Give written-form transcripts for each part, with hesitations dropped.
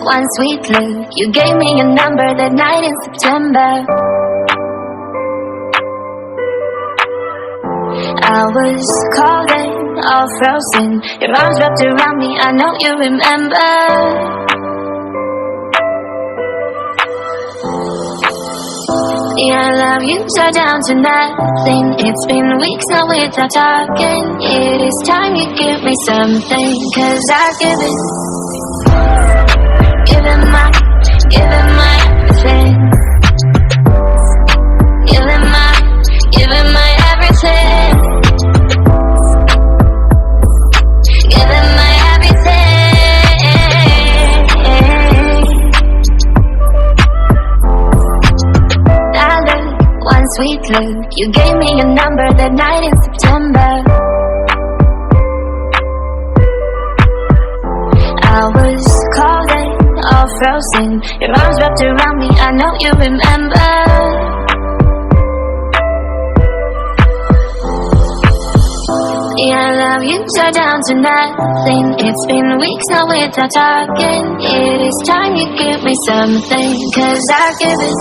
One sweet look, you gave me a number that night in September. I was cold and all frozen, your arms wrapped around me, I know you remember. Yeah, I love you so down to nothing. It's been weeks now without talking. It is time you give me something, 'cause I've given my everything. Giving my everything. Giving my everything. Darling, one sweet look, you gave me a number that night in September. I was cold and all frozen, your arms wrapped around me, I know you remember. Yeah, I love you so down to nothing. It's been weeks now without talking. It is time you give me something, 'cause I've given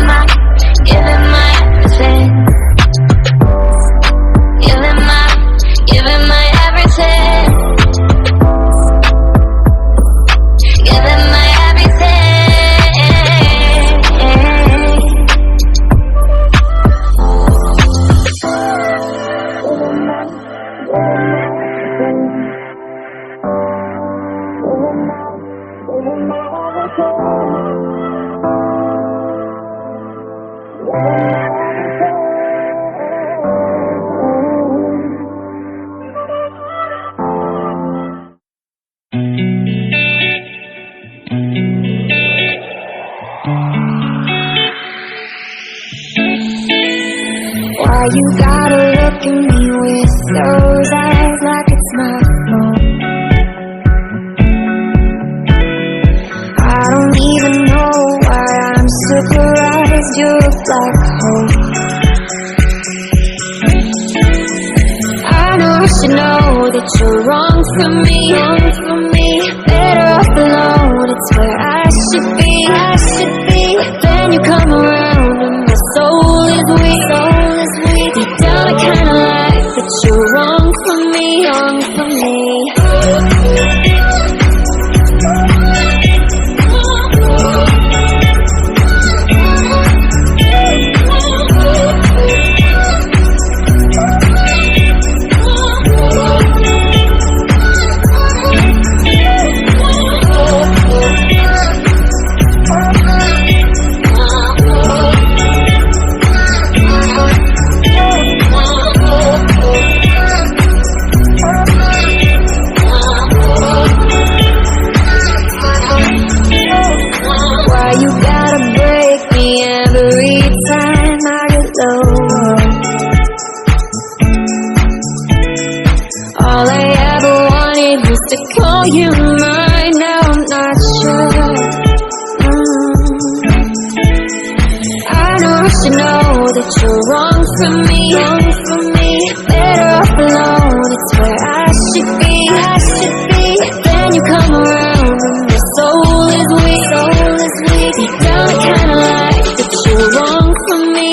my everything. Giving my everything. Giving my everything. Why you gotta look at me with those eyes like it's my fault? I don't even know why I'm surprised you're a black hole. I know I should know that you're wrong for me. Better off alone, it's where I should be. But then you come around and my soul is weak. Deep down I kinda like that you're wrong for me. All I ever wanted was to call you mine. Now I'm not sure. I know I should know that you're wrong for me. Better off alone, it's where I should be. Then you come around and my soul is weak. Deep down I kinda like that you're wrong for me.